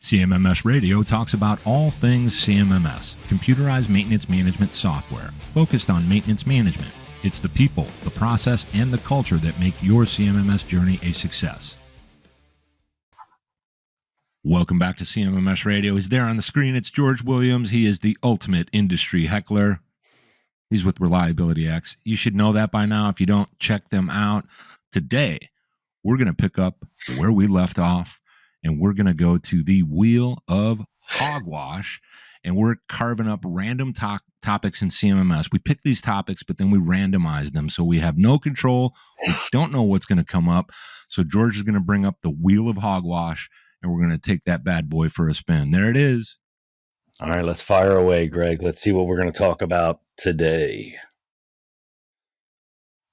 CMMS Radio talks about all things CMMS, computerized maintenance management software, focused on maintenance management. It's the people, the process, and the culture that make your CMMS journey a success. Welcome back to CMMS Radio. He's there on the screen. It's George Williams. He is the ultimate industry heckler. He's with ReliabilityX. You should know that by now. If you don't, check them out. Today, we're going to pick up where we left off, and we're going to go to the wheel of hogwash, and we're carving up random topics in CMMS. We pick these topics, but then we randomize them, so we have no control. We don't know what's going to come up. So George is going to bring up the wheel of hogwash, and we're going to take that bad boy for a spin. There it is. All right, let's fire away, Greg. Let's see what we're going to talk about today.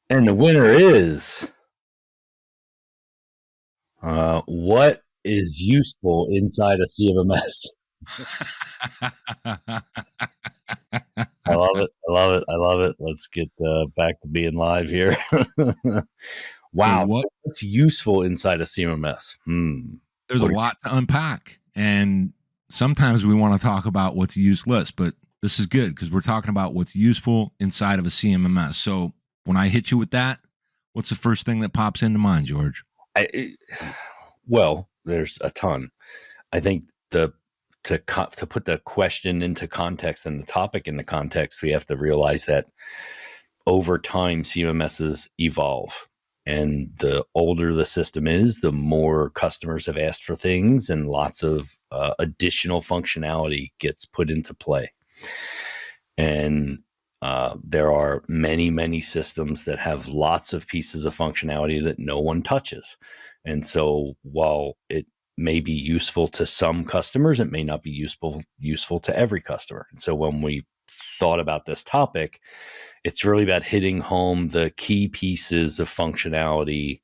And the winner is what is useful inside a CMMS? I love it. I love it. I love it. Let's get back to being live here. Wow. What's useful inside a CMMS? There's a lot to unpack, and sometimes we want to talk about what's useless, but this is good because we're talking about what's useful inside of a CMMS. So when I hit you with that, what's the first thing that pops into mind, George? Well, there's a ton. I think to put the question into context and the topic into context, we have to realize that over time, CMMSs evolve. And the older the system is, the more customers have asked for things, and lots of additional functionality gets put into play. And there are many, many systems that have lots of pieces of functionality that no one touches. And so while it may be useful to some customers, it may not be useful to every customer. And so when we thought about this topic, it's really about hitting home the key pieces of functionality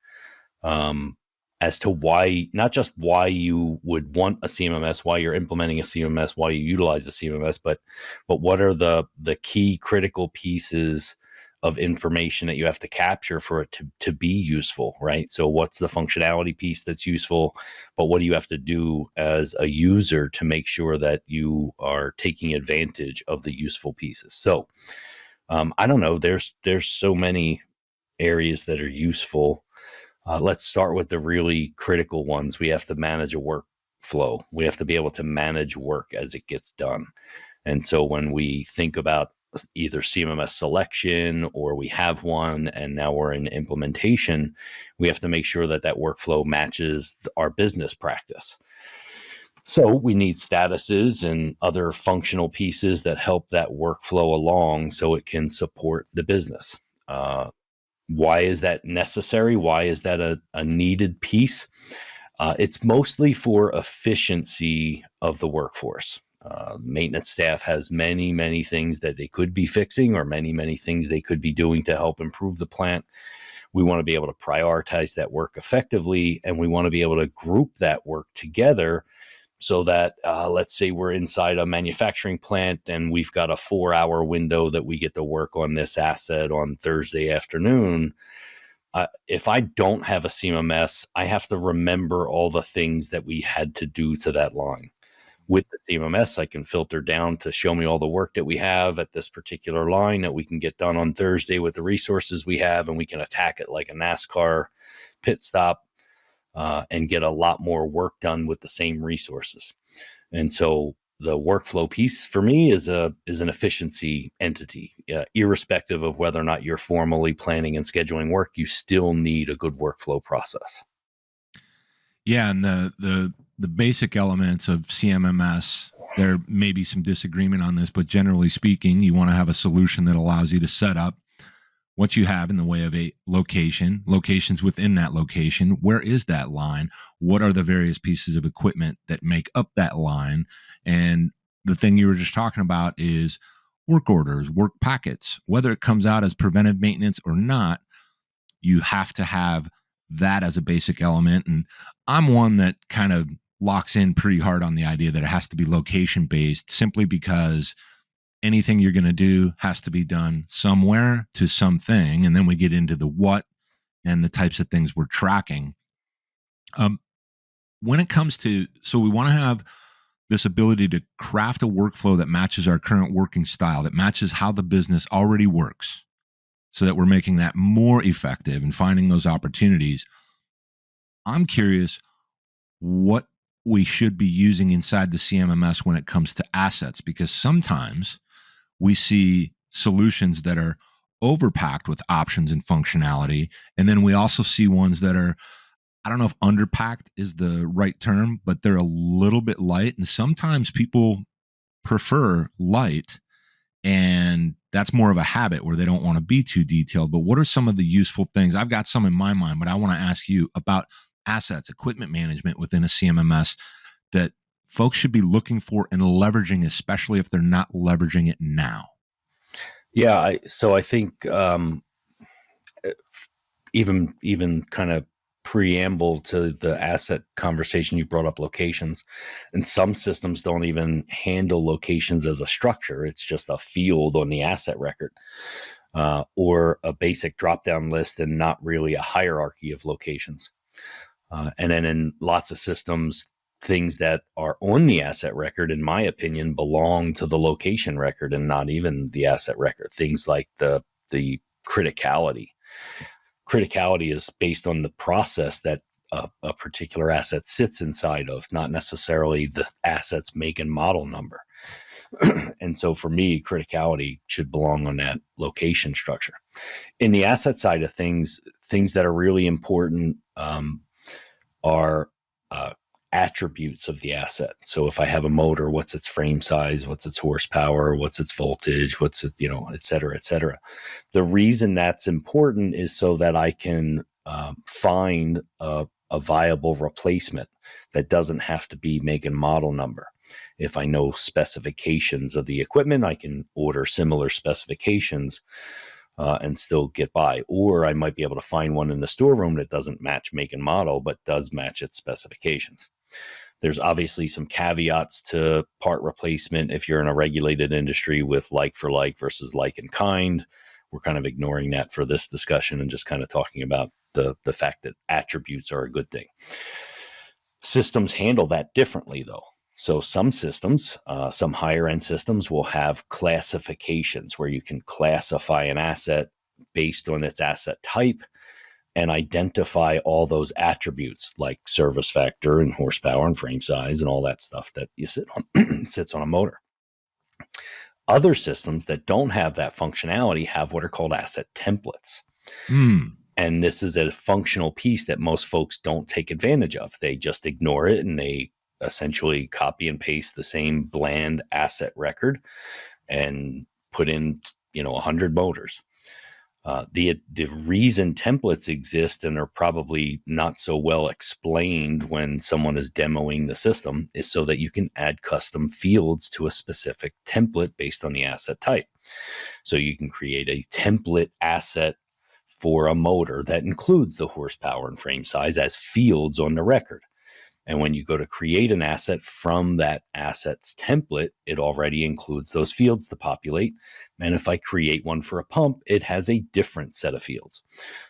as to why, not just why you would want a CMMS, why you're implementing a CMMS, why you utilize a CMMS, but what are the key critical pieces of information that you have to capture for it to be useful, right? So what's the functionality piece that's useful, but what do you have to do as a user to make sure that you are taking advantage of the useful pieces? So I don't know, there's so many areas that are useful. Let's start with the really critical ones. We have to manage a workflow. We have to be able to manage work as it gets done. And so when we think about either CMMS selection, or we have one and now we're in implementation, we have to make sure that that workflow matches our business practice. So we need statuses and other functional pieces that help that workflow along so it can support the business. Why is that necessary? Why is that a needed piece? It's mostly for efficiency of the workforce. Maintenance staff has many, many things that they could be fixing, or many, many things they could be doing to help improve the plant. We want to be able to prioritize that work effectively, and we want to be able to group that work together so that, let's say we're inside a manufacturing plant and we've got a 4-hour window that we get to work on this asset on Thursday afternoon. If I don't have a CMMS, I have to remember all the things that we had to do to that line. With the CMMS, I can filter down to show me all the work that we have at this particular line that we can get done on Thursday with the resources we have, and we can attack it like a NASCAR pit stop and get a lot more work done with the same resources. And so the workflow piece for me is an efficiency entity. Irrespective of whether or not you're formally planning and scheduling work, you still need a good workflow process. Yeah, and the basic elements of CMMS, there may be some disagreement on this, but generally speaking, you want to have a solution that allows you to set up what you have in the way of a locations within that location. Where is that line? What are the various pieces of equipment that make up that line? And the thing you were just talking about is work orders, work packets. Whether it comes out as preventive maintenance or not, you have to have that as a basic element. And I'm one that kind of locks in pretty hard on the idea that it has to be location based, simply because anything you're going to do has to be done somewhere to something. And then we get into the what and the types of things we're tracking. when it comes to, so we want to have this ability to craft a workflow that matches our current working style, that matches how the business already works, so that we're making that more effective and finding those opportunities. I'm curious what we should be using inside the CMMS when it comes to assets, because sometimes we see solutions that are overpacked with options and functionality. And then we also see ones that are, I don't know if underpacked is the right term, but they're a little bit light. And sometimes people prefer light, and that's more of a habit where they don't want to be too detailed. But what are some of the useful things? I've got some in my mind, but I want to ask you about assets, equipment management within a CMMS that folks should be looking for and leveraging, especially if they're not leveraging it now. Yeah, so I think even kind of preamble to the asset conversation, you brought up locations, and some systems don't even handle locations as a structure. It's just a field on the asset record, or a basic drop-down list, and not really a hierarchy of locations. And then in lots of systems, things that are on the asset record, in my opinion, belong to the location record and not even the asset record. Things like the criticality. Criticality is based on the process that a particular asset sits inside of, not necessarily the asset's make and model number. And so for me, criticality should belong on that location structure. In the asset side of things that are really important are attributes of the asset. So if I have a motor, what's its frame size, what's its horsepower, what's its voltage, what's it, et cetera, et cetera. The reason that's important is so that I can find a viable replacement that doesn't have to be make and model number. If I know specifications of the equipment, I can order similar specifications and still get by. Or I might be able to find one in the storeroom that doesn't match make and model, but does match its specifications. There's obviously some caveats to part replacement if you're in a regulated industry with like for like versus like in kind. We're kind of ignoring that for this discussion and just kind of talking about the fact that attributes are a good thing. Systems handle that differently, though. So some systems, some higher end systems will have classifications where you can classify an asset based on its asset type and identify all those attributes like service factor and horsepower and frame size and all that stuff that you sits on a motor. Other systems that don't have that functionality have what are called asset templates. And this is a functional piece that most folks don't take advantage of. They just ignore it, and they essentially copy and paste the same bland asset record and put in 100 motors. The reason templates exist and are probably not so well explained when someone is demoing the system is so that you can add custom fields to a specific template based on the asset type. So you can create a template asset for a motor that includes the horsepower and frame size as fields on the record. And when you go to create an asset from that asset's template, it already includes those fields to populate. And if I create one for a pump, it has a different set of fields.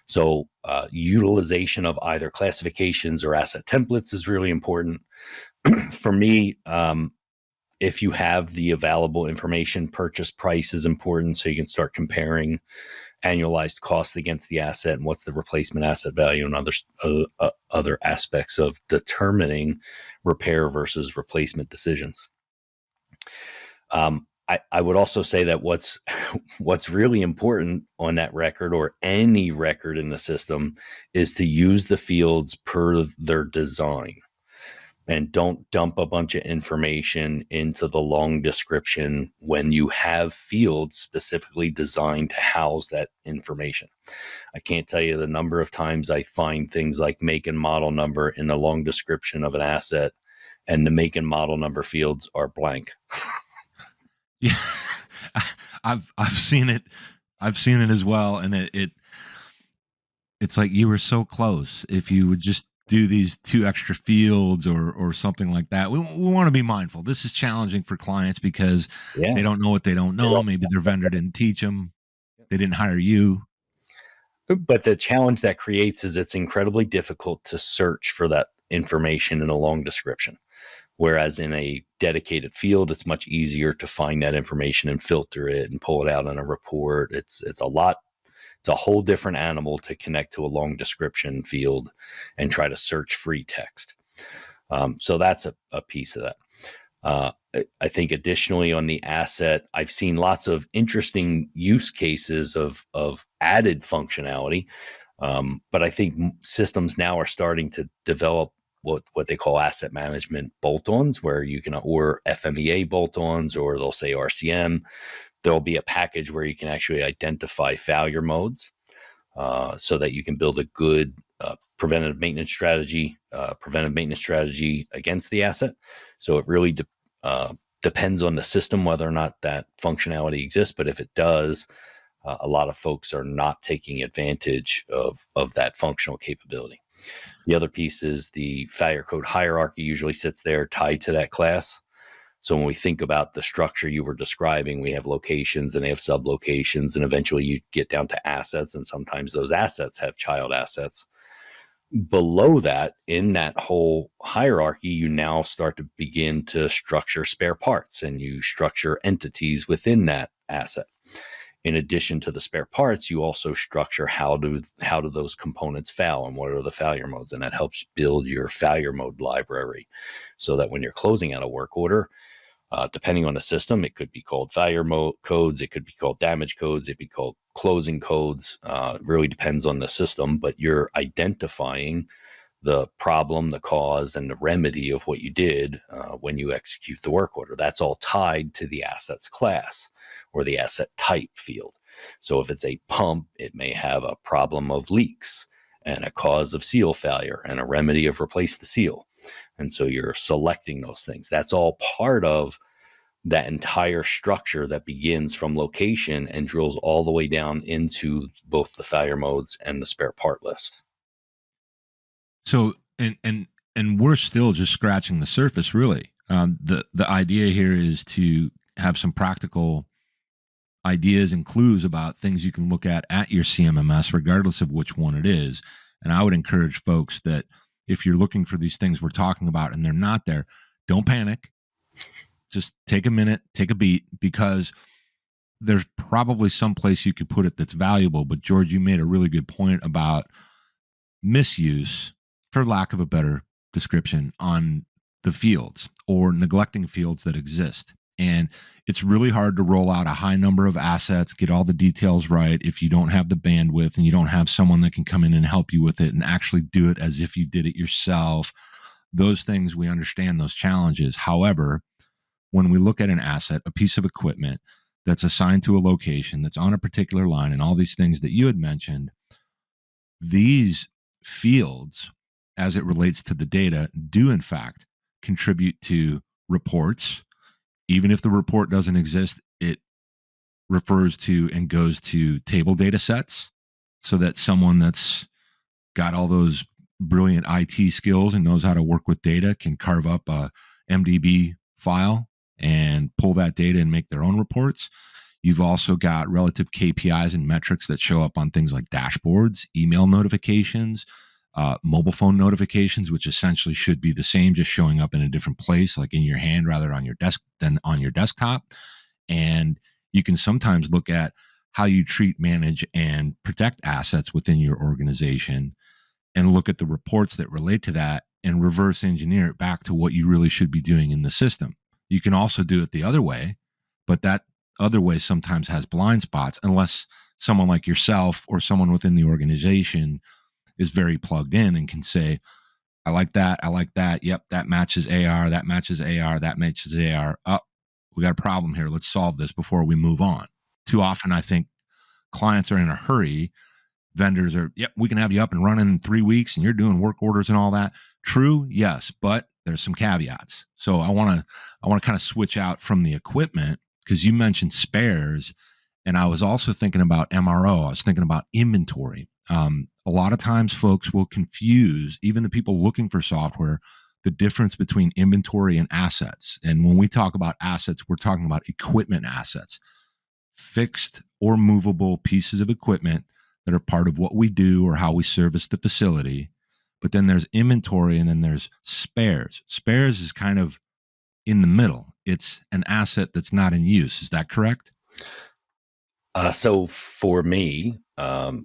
So utilization of either classifications or asset templates is really important. For me, if you have the available information, purchase price is important so you can start comparing annualized cost against the asset and what's the replacement asset value and other aspects of determining repair versus replacement decisions. I would also say that what's really important on that record or any record in the system is to use the fields per their design. And don't dump a bunch of information into the long description when you have fields specifically designed to house that information. I can't tell you the number of times I find things like make and model number in the long description of an asset, and the make and model number fields are blank. Yeah, I've seen it. I've seen it as well, and it's like you were so close. If you would just do these 2 extra fields or something like that. We want to be mindful. This is challenging for clients because they don't know what they don't know. Maybe their vendor didn't teach them. They didn't hire you. But the challenge that creates is it's incredibly difficult to search for that information in a long description. Whereas in a dedicated field, it's much easier to find that information and filter it and pull it out in a report. It's a whole different animal to connect to a long description field and try to search free text. So that's a piece of that. I think additionally on the asset, I've seen lots of interesting use cases of added functionality. But I think systems now are starting to develop what they call asset management bolt-ons, where you can, or FMEA bolt-ons, or they'll say RCM. There'll be a package where you can actually identify failure modes, so that you can build a good preventive maintenance strategy against the asset. So it really depends on the system whether or not that functionality exists. But if it does, a lot of folks are not taking advantage of that functional capability. The other piece is the failure code hierarchy usually sits there tied to that class. So when we think about the structure you were describing, we have locations and they have sub-locations, and eventually you get down to assets, and sometimes those assets have child assets. Below that, in that whole hierarchy, you now start to begin to structure spare parts, and you structure entities within that asset. In addition to the spare parts, you also structure how do those components fail and what are the failure modes, and that helps build your failure mode library, so that when you're closing out a work order, depending on the system, it could be called failure mode codes, it could be called damage codes, it could be called closing codes. It really depends on the system, but you're identifying the problem, the cause, and the remedy of what you did when you execute the work order. That's all tied to the assets class or the asset type field. So if it's a pump, it may have a problem of leaks and a cause of seal failure and a remedy of replace the seal. And so you're selecting those things. That's all part of that entire structure that begins from location and drills all the way down into both the failure modes and the spare part list. So, and we're still just scratching the surface, really. The idea here is to have some practical ideas and clues about things you can look at your CMMS, regardless of which one it is. And I would encourage folks that if you're looking for these things we're talking about and they're not there, don't panic. Just take a minute, take a beat, because there's probably some place you could put it that's valuable. But George, you made a really good point about misuse, for lack of a better description, on the fields or neglecting fields that exist. And it's really hard to roll out a high number of assets, get all the details right, if you don't have the bandwidth and you don't have someone that can come in and help you with it and actually do it as if you did it yourself. Those things, we understand those challenges. However, when we look at an asset, a piece of equipment that's assigned to a location, that's on a particular line, and all these things that you had mentioned, these fields, as it relates to the data, do in fact contribute to reports. Even if the report doesn't exist, it refers to and goes to table data sets, so that someone that's got all those brilliant IT skills and knows how to work with data can carve up a MDB file and pull that data and make their own reports. You've also got relative KPIs and metrics that show up on things like dashboards, email notifications, mobile phone notifications, which essentially should be the same, just showing up in a different place, like in your hand rather on your desk than on your desktop. And you can sometimes look at how you treat, manage, and protect assets within your organization and look at the reports that relate to that and reverse engineer it back to what you really should be doing in the system. You can also do it the other way, but that other way sometimes has blind spots unless someone like yourself or someone within the organization is very plugged in and can say, I like that. I like that. Yep. That matches AR. That matches AR. That matches AR. Oh, we got a problem here. Let's solve this before we move on. Too often, I think clients are in a hurry. Vendors are, yep, we can have you up and running in 3 weeks and you're doing work orders and all that. True. Yes. But there's some caveats. So I want to kind of switch out from the equipment, because you mentioned spares. And I was also thinking about MRO. I was thinking about inventory. A lot of times folks will confuse, even the people looking for software, the difference between inventory and assets. And when we talk about assets, we're talking about equipment assets, fixed or movable pieces of equipment that are part of what we do or how we service the facility, but then there's inventory, and then there's spares. Spares is kind of in the middle. It's an asset that's not in use. Is that correct? So for me,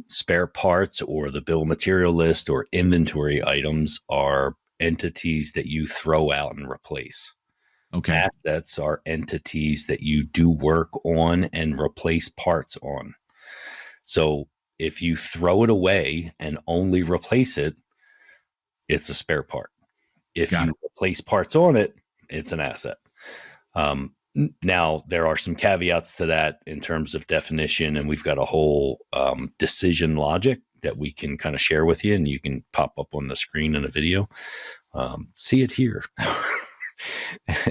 spare parts or the bill of material list or inventory items are entities that you throw out and replace. Okay. Assets are entities that you do work on and replace parts on. So if you throw it away and only replace it, it's a spare part. If Got you it. replace parts on it, it's an asset. Now, there are some caveats to that in terms of definition, and we've got a whole decision logic that we can kind of share with you, and you can pop up on the screen in a video. See it here.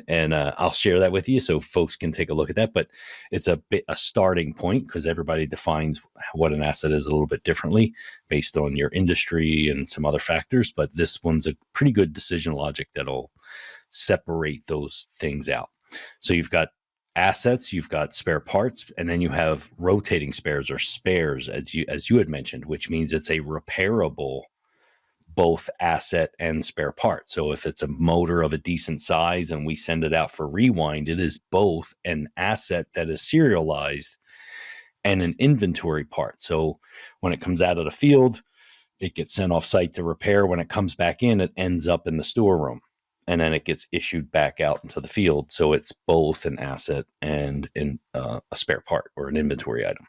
And I'll share that with you so folks can take a look at that. But it's a starting point because everybody defines what an asset is a little bit differently based on your industry and some other factors. But this one's a pretty good decision logic that'll separate those things out. So you've got assets, you've got spare parts, and then you have rotating spares or spares, as you had mentioned, which means it's a repairable both asset and spare part. So if it's a motor of a decent size and we send it out for rewind, it is both an asset that is serialized and an inventory part. So when it comes out of the field, it gets sent off site to repair. When it comes back in, it ends up in the storeroom and then it gets issued back out into the field. So it's both an asset and a spare part or an inventory item.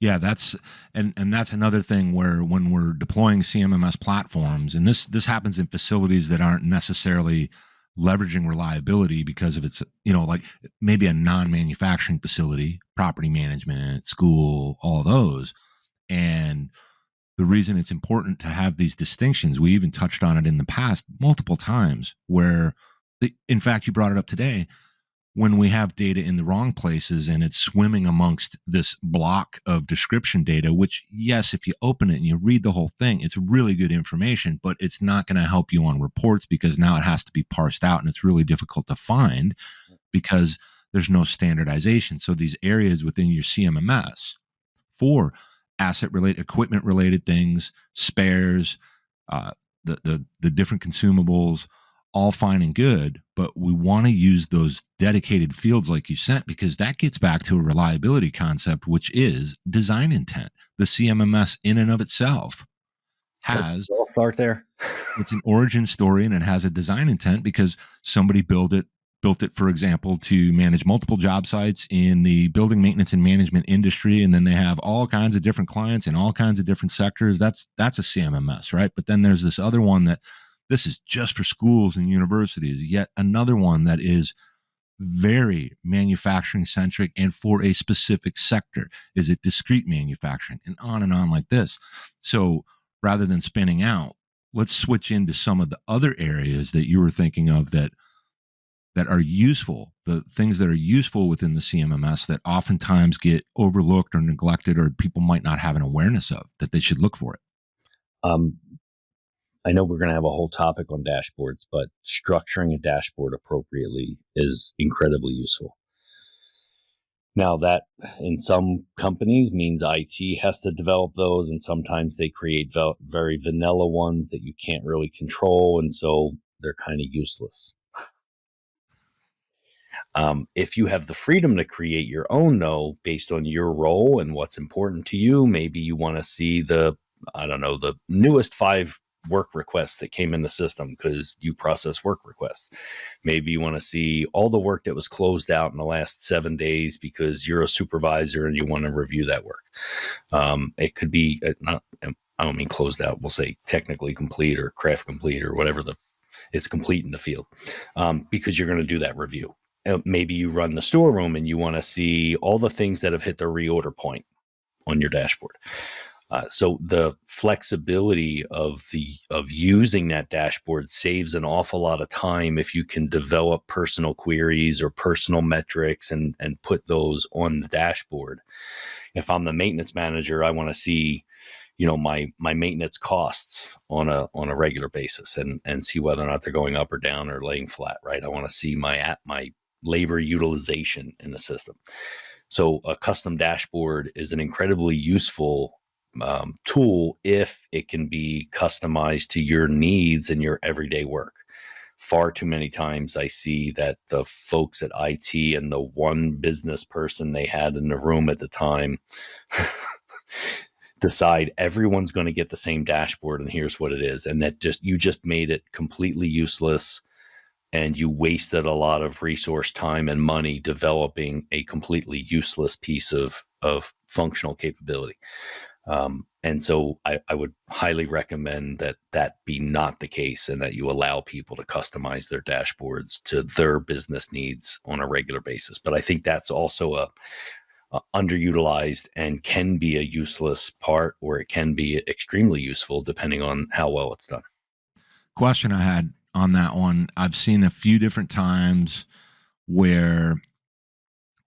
Yeah, that's another thing where when we're deploying CMMS platforms, and this happens in facilities that aren't necessarily leveraging reliability because of its, like maybe a non-manufacturing facility, property management, school, all those. And the reason it's important to have these distinctions, we even touched on it in the past multiple times, where, in fact, you brought it up today, when we have data in the wrong places and it's swimming amongst this block of description data, which, yes, if you open it and you read the whole thing, it's really good information, but it's not going to help you on reports because now it has to be parsed out and it's really difficult to find because there's no standardization. So these areas within your CMMS for asset related, equipment related things, spares, the different consumables, all fine and good, but we want to use those dedicated fields like you sent because that gets back to a reliability concept, which is design intent. The CMMS in and of itself has, I'll start there. It's an origin story and it has a design intent because somebody built it, for example, to manage multiple job sites in the building maintenance and management industry. And then they have all kinds of different clients in all kinds of different sectors. That's a CMMS, right? But then there's this other one that this is just for schools and universities, yet another one that is very manufacturing centric and for a specific sector. Is it discrete manufacturing? And on like this. So rather than spinning out, let's switch into some of the other areas that you were thinking of that are useful, the things that are useful within the CMMS that oftentimes get overlooked or neglected or people might not have an awareness of that they should look for it. I know we're going to have a whole topic on dashboards, but structuring a dashboard appropriately is incredibly useful. Now, that in some companies means IT has to develop those, and sometimes they create very vanilla ones that you can't really control, and so they're kind of useless. If you have the freedom to create your own, though, based on your role and what's important to you, maybe you want to see the newest 5 work requests that came in the system because you process work requests. Maybe you want to see all the work that was closed out in the last 7 days because you're a supervisor and you want to review that work. It could be, I don't mean closed out, we'll say technically complete or craft complete or whatever it's complete in the field because you're going to do that review. Maybe you run the storeroom and you want to see all the things that have hit the reorder point on your dashboard. So the flexibility of using that dashboard saves an awful lot of time if you can develop personal queries or personal metrics and put those on the dashboard. If I'm the maintenance manager, I want to see, my maintenance costs on a regular basis and see whether or not they're going up or down or laying flat, right? I want to see my labor utilization in the system. So a custom dashboard is an incredibly useful tool if it can be customized to your needs and your everyday work. Far too many times I see that the folks at IT and the one business person they had in the room at the time decide everyone's going to get the same dashboard and here's what it is. And that you just made it completely useless, and you wasted a lot of resource, time, and money developing a completely useless piece of functional capability. And so I would highly recommend that be not the case, and that you allow people to customize their dashboards to their business needs on a regular basis. But I think that's also a underutilized and can be a useless part, or it can be extremely useful depending on how well it's done. Question I had on that one, I've seen a few different times where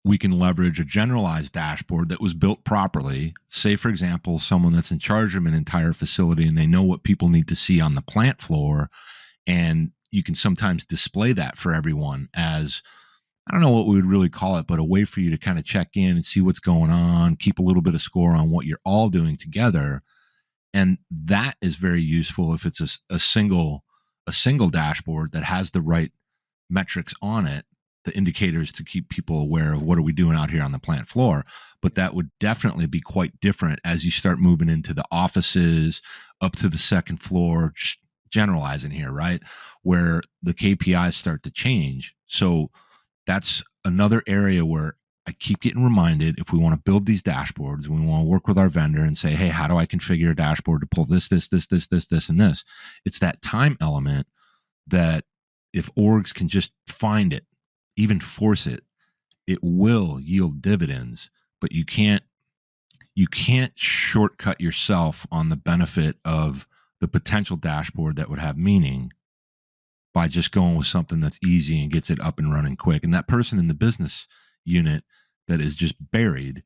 we can leverage a generalized dashboard that was built properly. Say, for example, someone that's in charge of an entire facility and they know what people need to see on the plant floor, and you can sometimes display that for everyone as, I don't know what we would really call it, but a way for you to kind of check in and see what's going on, keep a little bit of score on what you're all doing together. And that is very useful if it's a single dashboard that has the right metrics on it, the indicators to keep people aware of what are we doing out here on the plant floor. But that would definitely be quite different as you start moving into the offices, up to the second floor, just generalizing here, right? Where the KPIs start to change. So that's another area where I keep getting reminded, if we want to build these dashboards, we want to work with our vendor and say, hey, how do I configure a dashboard to pull this, and this? It's that time element that if orgs can just find it, even force it, it will yield dividends. But you can't shortcut yourself on the benefit of the potential dashboard that would have meaning by just going with something that's easy and gets it up and running quick. And that person in the business unit that is just buried,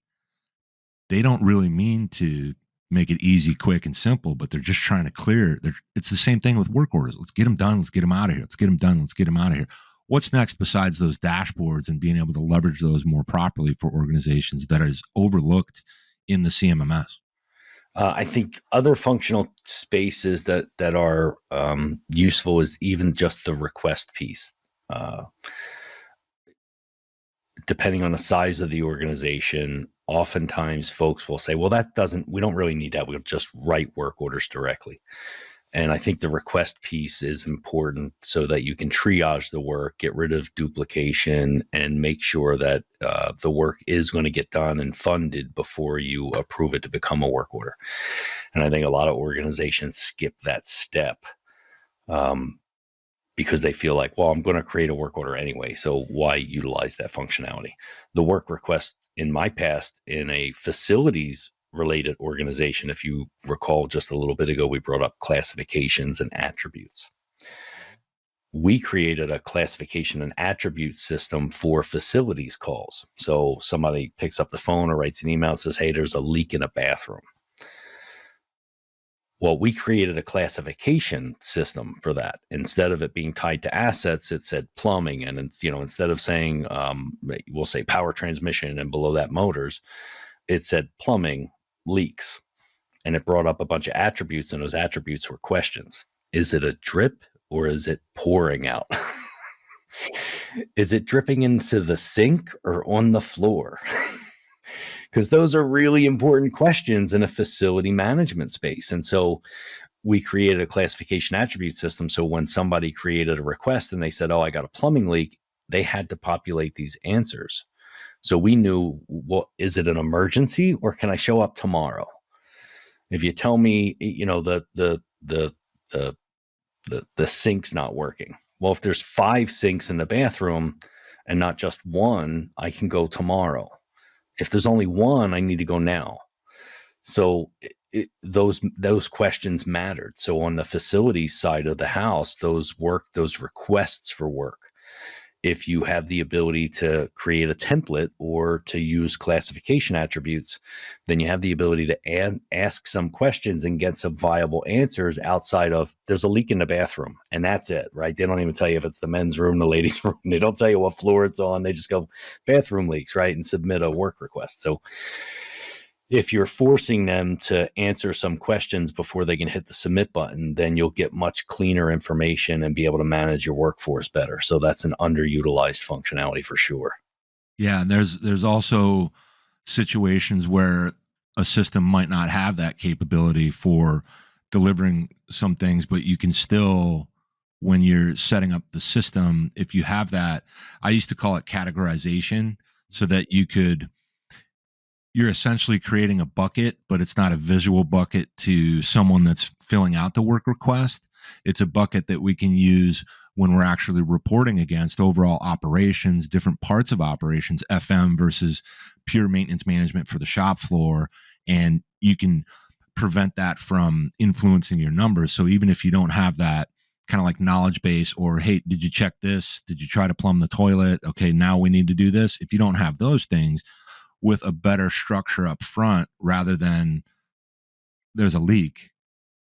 they don't really mean to make it easy, quick, and simple, but they're just trying to clear. It's the same thing with work orders. Let's get them done. Let's get them out of here. Let's get them done. Let's get them out of here. What's next besides those dashboards and being able to leverage those more properly for organizations that is overlooked in the CMMS? I think other functional spaces that are useful is even just the request piece. Depending on the size of the organization, oftentimes folks will say, well, we don't really need that. We'll just write work orders directly. And I think the request piece is important so that you can triage the work, get rid of duplication, and make sure that the work is going to get done and funded before you approve it to become a work order. And I think a lot of organizations skip that step because they feel like, well, I'm going to create a work order anyway, so why utilize that functionality? The work request in my past in a facilities related organization, if you recall just a little bit ago, we brought up classifications and attributes. We created a classification and attribute system for facilities calls. So somebody picks up the phone or writes an email and says, hey, there's a leak in a bathroom. Well, we created a classification system for that. Instead of it being tied to assets, it said plumbing. And, instead of saying, we'll say power transmission and below that motors, it said plumbing, leaks. And it brought up a bunch of attributes, and those attributes were questions. Is it a drip or is it pouring out? Is it dripping into the sink or on the floor? Because those are really important questions in a facility management space. And so we created a classification attribute system. So when somebody created a request and they said, oh, I got a plumbing leak, they had to populate these answers. So we knew, is it an emergency or can I show up tomorrow? If you tell me, the sink's not working. Well, if there's 5 sinks in the bathroom and not just one, I can go tomorrow. If there's only one, I need to go now. So those questions mattered. So on the facility side of the house, those requests for work, if you have the ability to create a template or to use classification attributes, then you have the ability to ask some questions and get some viable answers outside of there's a leak in the bathroom. And that's it, right? They don't even tell you if it's the men's room, the ladies' room. They don't tell you what floor it's on. They just go bathroom leaks, right? And submit a work request. So If you're forcing them to answer some questions before they can hit the submit button, then you'll get much cleaner information and be able to manage your workforce better. So that's an underutilized functionality for sure. Yeah, and there's also situations where a system might not have that capability for delivering some things, but you can still, when you're setting up the system, if you have that, I used to call it categorization, so that you're essentially creating a bucket, but it's not a visual bucket to someone that's filling out the work request. It's a bucket that we can use when we're actually reporting against overall operations, different parts of operations, FM versus pure maintenance management for the shop floor. And you can prevent that from influencing your numbers. So even if you don't have that kind of like knowledge base, or, hey, did you check this? Did you try to plumb the toilet? Okay, now we need to do this. If you don't have those things, with a better structure up front, rather than there's a leak,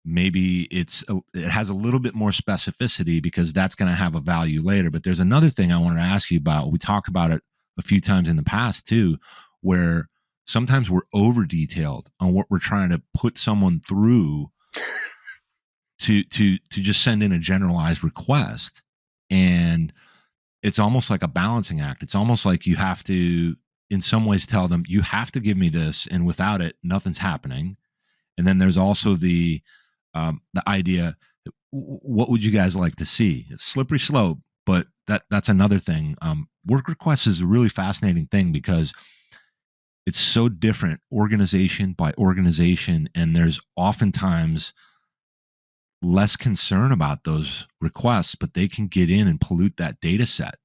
maybe it has a little bit more specificity, because that's going to have a value later. But there's another thing I wanted to ask you about. We talked about it a few times in the past too, where sometimes we're over detailed on what we're trying to put someone through to just send in a generalized request. And it's almost like a balancing act. It's almost like you have to, in some ways, tell them, you have to give me this, and without it, nothing's happening. And then there's also the idea, what would you guys like to see? It's slippery slope, but that's another thing. Work requests is a really fascinating thing, because it's so different organization by organization, and there's oftentimes less concern about those requests, but they can get in and pollute that data set.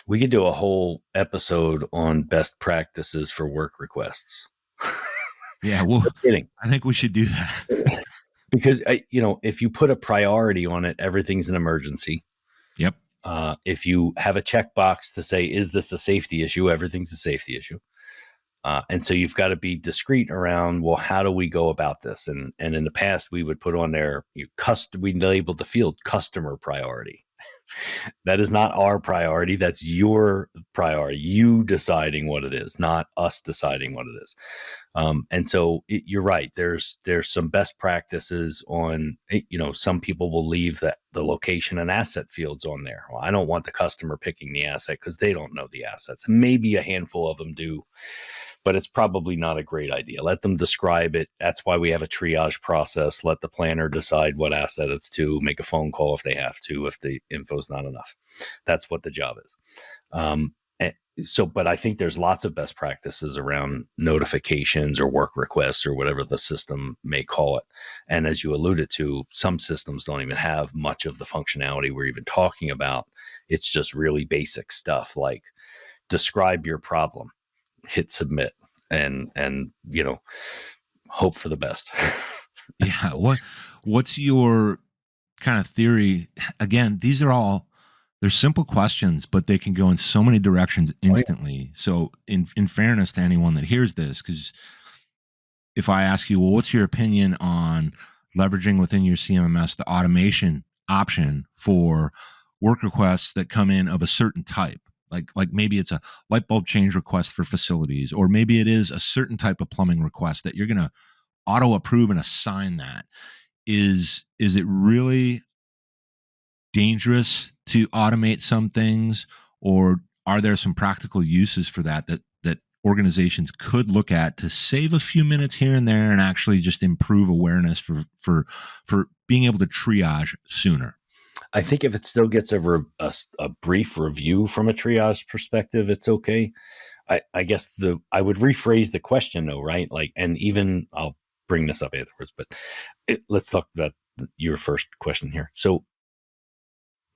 We could do a whole episode on best practices for work requests. Yeah, well, No kidding. I think we should do that. Because if you put a priority on it, everything's an emergency. Yep. If you have a checkbox to say, is this a safety issue? Everything's a safety issue. And so you've got to be discreet around, well, how do we go about this? And in the past, we would put on there, we labeled the field customer priority. That is not our priority. That's your priority. You deciding what it is, not us deciding what it is. And so you're right. There's some best practices on, some people will leave the location and asset fields on there. Well, I don't want the customer picking the asset because they don't know the assets. Maybe a handful of them do, but it's probably not a great idea. Let them describe it. That's why we have a triage process. Let the planner decide what asset it's to, make a phone call if they have to, if the info is not enough. That's what the job is. But I think there's lots of best practices around notifications or work requests or whatever the system may call it. And as you alluded to, some systems don't even have much of the functionality we're even talking about. It's just really basic stuff like describe your problem, hit submit, and hope for the best. Yeah. What's your kind of theory? Again, they're simple questions, but they can go in so many directions instantly. Oh, yeah. So in fairness to anyone that hears this, because if I ask you, well, what's your opinion on leveraging within your CMMS the automation option for work requests that come in of a certain type? Like maybe it's a light bulb change request for facilities, or maybe it is a certain type of plumbing request that you're going to auto approve and assign that. Is it really dangerous to automate some things, or are there some practical uses for that organizations could look at to save a few minutes here and there and actually just improve awareness for being able to triage sooner? I think if it still gets a brief review from a triage perspective, it's okay. I guess I would rephrase the question though, right? Like, and even I'll bring this up afterwards, but let's talk about your first question here. So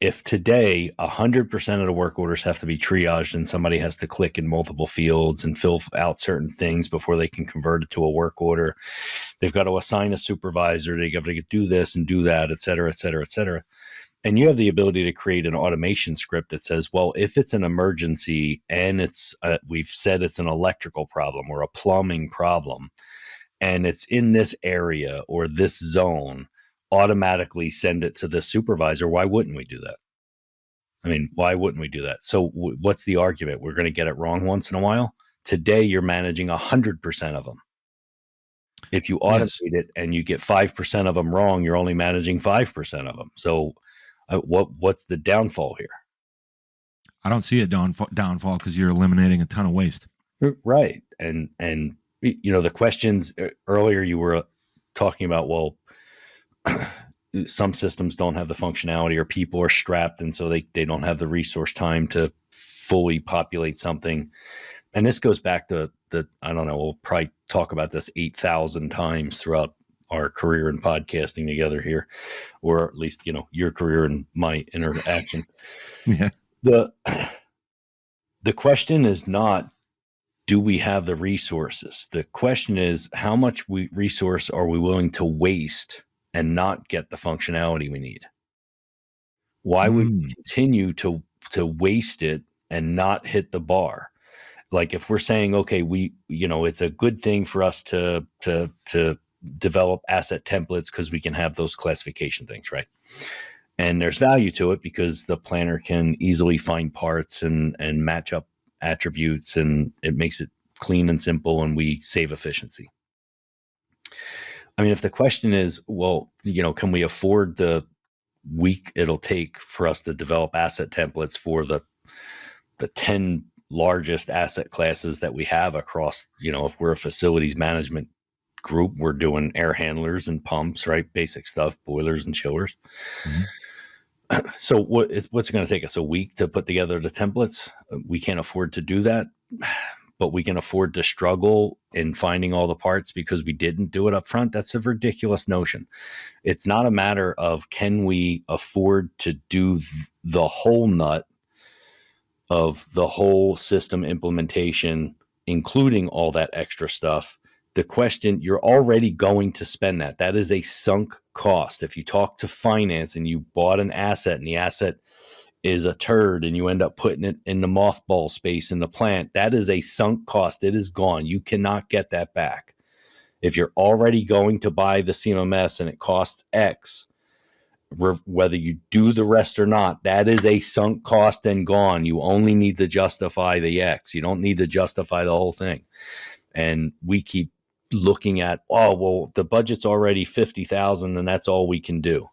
if today 100% of the work orders have to be triaged and somebody has to click in multiple fields and fill out certain things before they can convert it to a work order, they've got to assign a supervisor, they got to do this and do that, et cetera, et cetera, et cetera. And you have the ability to create an automation script that says, well, if it's an emergency and we've said it's an electrical problem or a plumbing problem, and it's in this area or this zone, automatically send it to the supervisor. Why wouldn't we do that? I mean, why wouldn't we do that? So what's the argument? We're going to get it wrong once in a while. Today, you're managing 100% of them. If you automate Yes. it and you get 5% of them wrong, you're only managing 5% of them. So what's the downfall here? I don't see a downfall because you're eliminating a ton of waste. Right. And the questions earlier you were talking about, well, some systems don't have the functionality or people are strapped and so they don't have the resource time to fully populate something. And this goes back to I don't know, we'll probably talk about this 8,000 times throughout our career in podcasting together here, or at least, your career and my interaction. Yeah. The question is not, do we have the resources? The question is, how much resource are we willing to waste and not get the functionality we need? Why would we continue to waste it and not hit the bar? Like if we're saying, okay, it's a good thing for us to develop asset templates because we can have those classification things, right? And there's value to it because the planner can easily find parts and match up attributes, and it makes it clean and simple, and we save efficiency. I mean, if the question is, well, can we afford the week it'll take for us to develop asset templates for the 10 largest asset classes that we have across, if we're a facilities management group, we're doing air handlers and pumps, right? Basic stuff, boilers and chillers. Mm-hmm. So what's it going to take us, a week to put together the templates? We can't afford to do that, but we can afford to struggle in finding all the parts because we didn't do it up front. That's a ridiculous notion. It's not a matter of can we afford to do the whole nut of the whole system implementation, including all that extra stuff. The question, you're already going to spend that. That is a sunk cost. If you talk to finance and you bought an asset and the asset is a turd and you end up putting it in the mothball space in the plant, that is a sunk cost. It is gone. You cannot get that back. If you're already going to buy the CMMS and it costs X, whether you do the rest or not, that is a sunk cost and gone. You only need to justify the X. You don't need to justify the whole thing. And we keep looking at, oh, well, the budget's already 50,000 and that's all we can do.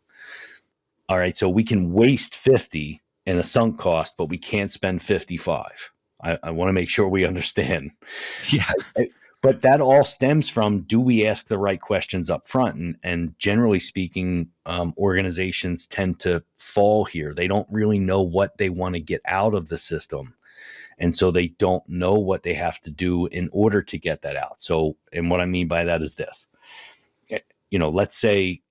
All right. So we can waste 50 in a sunk cost, but we can't spend 55. I want to make sure we understand. Yeah. But that all stems from, do we ask the right questions up front? And generally speaking, organizations tend to fall here. They don't really know what they want to get out of the system. And so they don't know what they have to do in order to get that out. So, and what I mean by that is this, let's say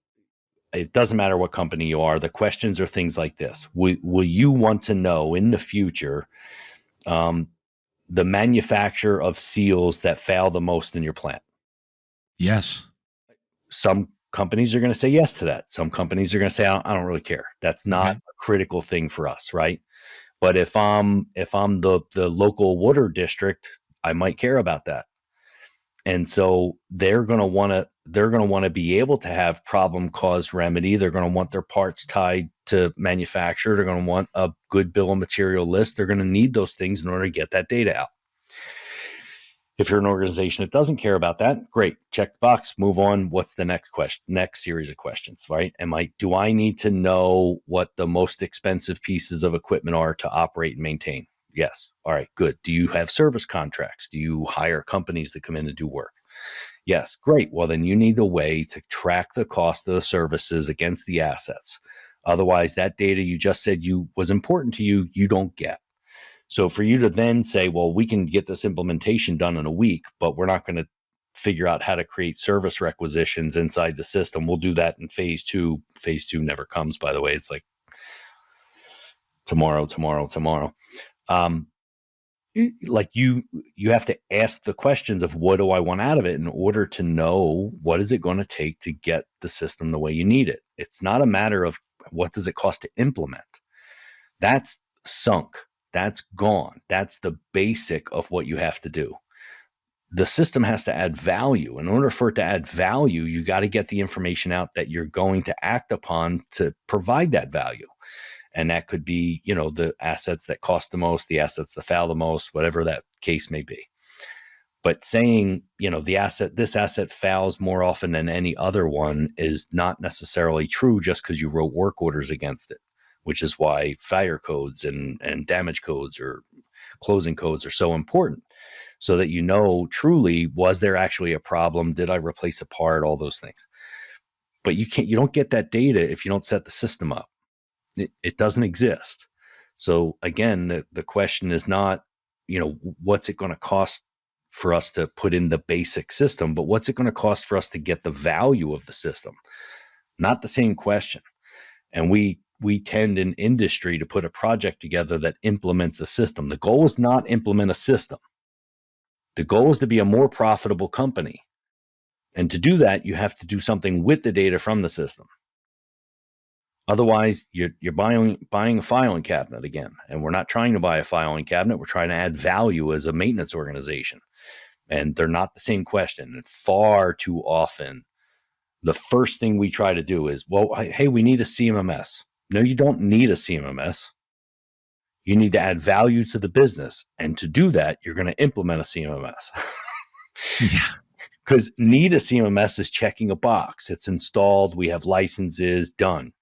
it doesn't matter what company you are. The questions are things like this. Will you want to know in the future, the manufacturer of seals that fail the most in your plant? Yes. Some companies are going to say yes to that. Some companies are going to say, I don't really care. That's not a critical thing for us, right? But if I'm the local water district, I might care about that. And so they're going to want to be able to have problem cause remedy. They're going to want their parts tied to manufacturer. They're going to want a good bill of material list. They're going to need those things in order to get that data out. If you're an organization that doesn't care about that, great, check the box, move on. What's the next question? Next series of questions, right? Do I need to know what the most expensive pieces of equipment are to operate and maintain? Yes. All right, good. Do you have service contracts? Do you hire companies that come in and do work? Yes. Great. Well, then you need a way to track the cost of the services against the assets. Otherwise, that data you just said was important to you, you don't get. So for you to then say, well, we can get this implementation done in a week, but we're not going to figure out how to create service requisitions inside the system. We'll do that in phase 2. Phase 2 never comes, by the way. It's like tomorrow. Like you have to ask the questions of, what do I want out of it, in order to know what is it going to take to get the system the way you need it. It's not a matter of what does it cost to implement. That's sunk. That's gone. That's the basic of what you have to do. The system has to add value. In order for it to add value, you got to get the information out that you're going to act upon to provide that value. And that could be, the assets that cost the most, the assets that fail the most, whatever that case may be. But saying, this asset fails more often than any other one is not necessarily true just because you wrote work orders against it, which is why fire codes and damage codes or closing codes are so important, so that truly, was there actually a problem? Did I replace a part? All those things. But you don't get that data if you don't set the system up. It doesn't exist. So again, the question is not, what's it going to cost for us to put in the basic system, but what's it going to cost for us to get the value of the system? Not the same question. And we tend in industry to put a project together that implements a system. The goal is not implement a system. The goal is to be a more profitable company. And to do that, you have to do something with the data from the system. Otherwise, you're buying a filing cabinet again. And we're not trying to buy a filing cabinet. We're trying to add value as a maintenance organization. And they're not the same question. And far too often, the first thing we try to do is, well, hey, we need a CMMS. No, you don't need a CMMS. You need to add value to the business. And to do that, you're going to implement a CMMS. Yeah. Because need a CMMS is checking a box. It's installed. We have licenses, done.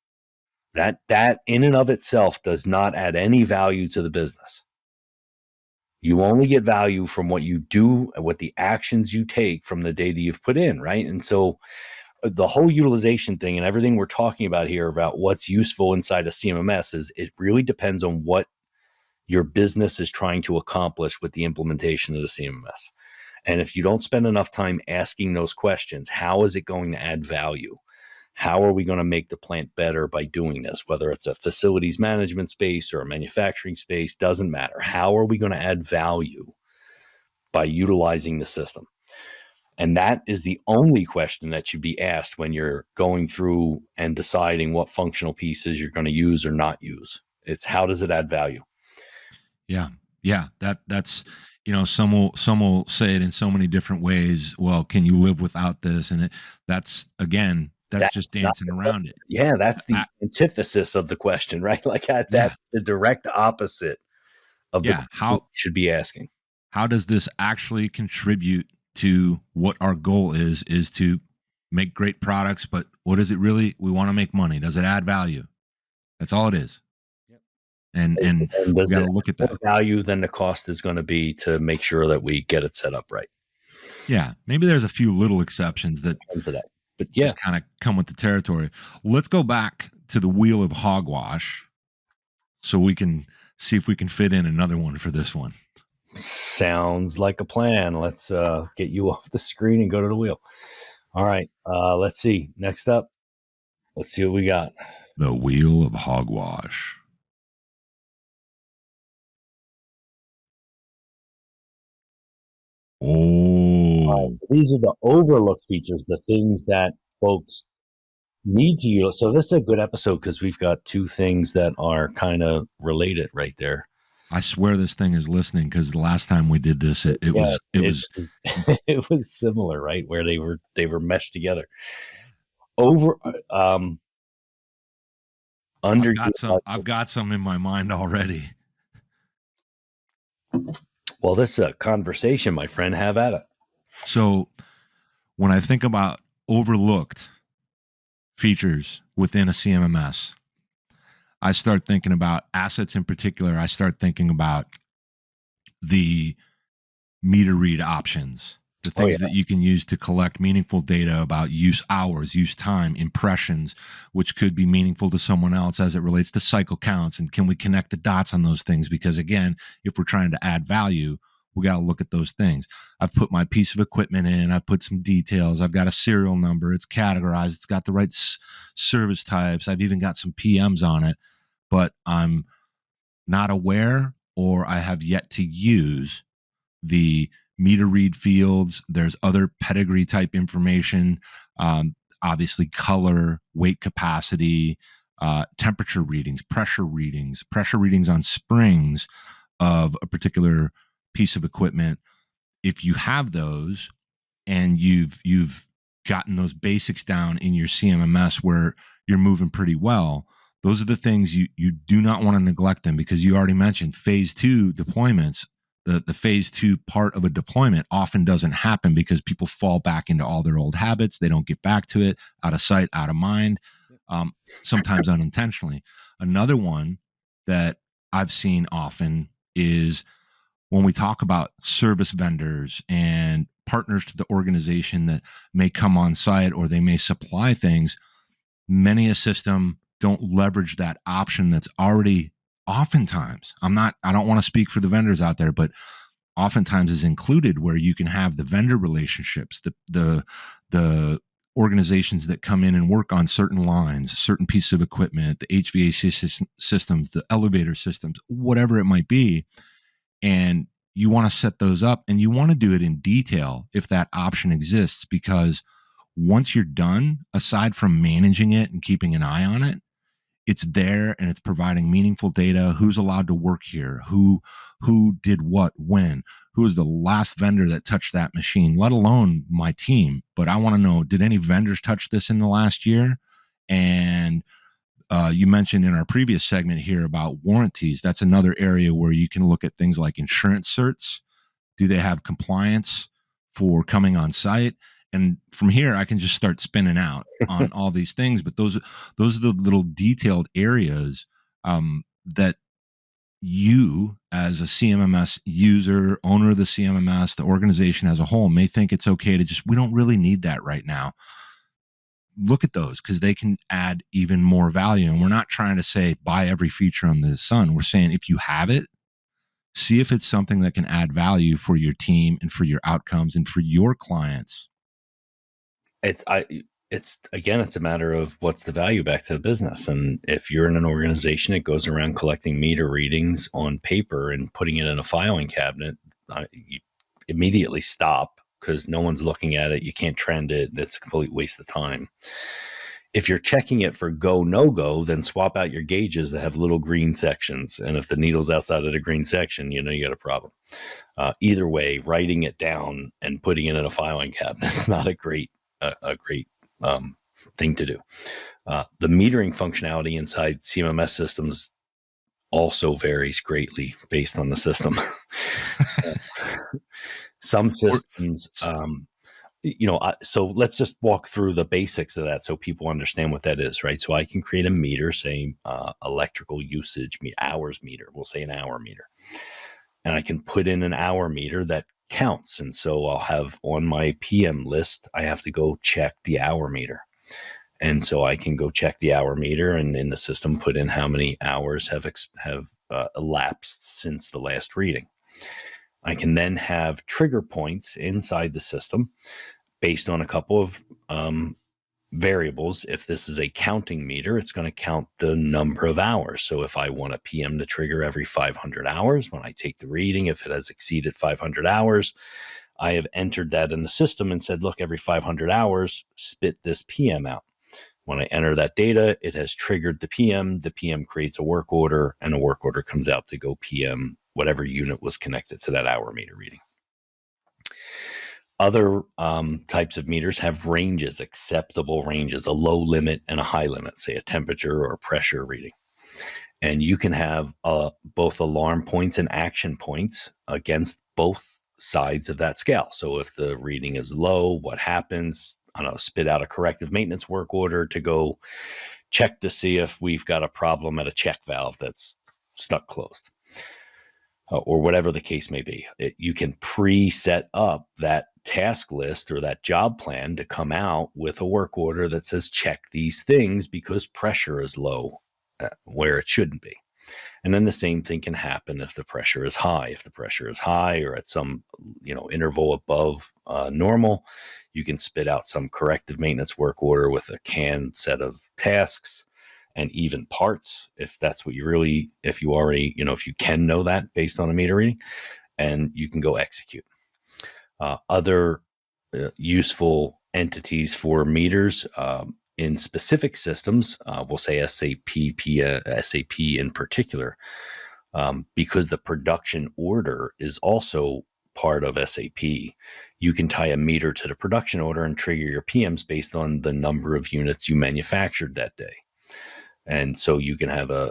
That in and of itself does not add any value to the business. You only get value from what you do and what the actions you take from the data you've put in, right? And so the whole utilization thing and everything we're talking about here about what's useful inside a CMMS is it really depends on what your business is trying to accomplish with the implementation of the CMMS. And if you don't spend enough time asking those questions, how is it going to add value? How are we going to make the plant better by doing this? Whether it's a facilities management space or a manufacturing space, doesn't matter. How are we going to add value by utilizing the system? And that is the only question that should be asked when you're going through and deciding what functional pieces you're going to use or not use. It's how does it add value? Yeah. Yeah. That's, some will say it in so many different ways. Well, can you live without this? And that's just dancing around it. Yeah. That's the antithesis of the question, right? Like that's the direct opposite of the question you should be asking. How does this actually contribute to what our goal is to make great products, but what is it really? We want to make money. Does it add value? That's all it is. Yep. And we got to look at that. More value than the cost is going to be to make sure that we get it set up right. Yeah. Maybe there's a few little exceptions that but yeah, just kind of come with the territory. Let's go back to the wheel of hogwash so we can see if we can fit in another one for this one. Sounds like a plan. Let's get you off the screen and go to the wheel. All right. Let's see. Next up, let's see what we got. The wheel of hogwash. Oh, these are the overlooked features, the things that folks need to use. So this is a good episode because we've got two things that are kind of related right there. I swear this thing is listening because the last time we did this, it was it was similar, right? Where they were meshed together. I've got some in my mind already. Well, this is a conversation, my friend. Have at it. So when I think about overlooked features within a CMMS, I start thinking about assets in particular. I start thinking about the meter read options, the things that you can use to collect meaningful data about use hours, use time, impressions, which could be meaningful to someone else as it relates to cycle counts. And can we connect the dots on those things? Because again, if we're trying to add value, we got to look at those things. I've put my piece of equipment in, I've put some details, I've got a serial number, it's categorized, it's got the right service types, I've even got some PMs on it, but I'm not aware or I have yet to use the meter read fields. There's other pedigree type information, obviously color, weight capacity, temperature readings, pressure readings on springs of a particular piece of equipment. If you have those and you've gotten those basics down in your CMMS where you're moving pretty well, those are the things you do not want to neglect them, because you already mentioned phase 2 deployments. the phase 2 part of a deployment often doesn't happen because people fall back into all their old habits. They don't get back to it, out of sight, out of mind, sometimes unintentionally. Another one that I've seen often is when we talk about service vendors and partners to the organization that may come on site or they may supply things, many a system don't leverage that option that's already oftentimes, I don't want to speak for the vendors out there, but oftentimes is included, where you can have the vendor relationships, the organizations that come in and work on certain lines, certain pieces of equipment, the HVAC systems, the elevator systems, whatever it might be. And you want to set those up, and you want to do it in detail if that option exists, because once you're done, aside from managing it and keeping an eye on it, it's there and it's providing meaningful data. Who's allowed to work here? Who did what, when? Who was the last vendor that touched that machine, let alone my team? But I want to know, did any vendors touch this in the last year? And you mentioned in our previous segment here about warranties. That's another area where you can look at things like insurance certs. Do they have compliance for coming on site? And from here, I can just start spinning out on all these things. But those are the little detailed areas that you, as a CMMS user, owner of the CMMS, the organization as a whole, may think it's okay to just, we don't really need that right now. Look at those, because they can add even more value. And we're not trying to say buy every feature on the sun. We're saying if you have it, see if it's something that can add value for your team and for your outcomes and for your clients. It's a matter of what's the value back to the business. And if you're in an organization that goes around collecting meter readings on paper and putting it in a filing cabinet, you immediately stop, because no one's looking at it. You can't trend it. It's a complete waste of time. If you're checking it for go, no go, then swap out your gauges that have little green sections. And if the needle's outside of the green section, you got a problem. Either way, writing it down and putting it in a filing cabinet is not a great thing to do. The metering functionality inside CMMS systems also varies greatly based on the system. Some systems, so let's just walk through the basics of that so people understand what that is, right? So I can create a meter, say electrical usage hours meter. We'll say an hour meter. And I can put in an hour meter that counts. And so I'll have on my PM list, I have to go check the hour meter. And so I can go check the hour meter and in the system put in how many hours have elapsed since the last reading. I can then have trigger points inside the system based on a couple of variables. If this is a counting meter, it's going to count the number of hours. So if I want a PM to trigger every 500 hours, when I take the reading, if it has exceeded 500 hours, I have entered that in the system and said, look, every 500 hours, spit this PM out. When I enter that data, it has triggered the PM. The PM creates a work order, and a work order comes out to go PM whatever unit was connected to that hour meter reading. Other types of meters have ranges, acceptable ranges, a low limit and a high limit, say a temperature or pressure reading. And you can have both alarm points and action points against both sides of that scale. So if the reading is low, what happens? I don't know, spit out a corrective maintenance work order to go check to see if we've got a problem at a check valve that's stuck closed. Or whatever the case may be. You can pre-set up that task list or that job plan to come out with a work order that says check these things because pressure is low where it shouldn't be. And then the same thing can happen if the pressure is high. If the pressure is high or at some interval above normal, you can spit out some corrective maintenance work order with a canned set of tasks and even parts, if that's what if you can know that based on a meter reading, and you can go execute. Other useful entities for meters in specific systems, we'll say SAP in particular, because the production order is also part of SAP. You can tie a meter to the production order and trigger your PMs based on the number of units you manufactured that day. And so you can have a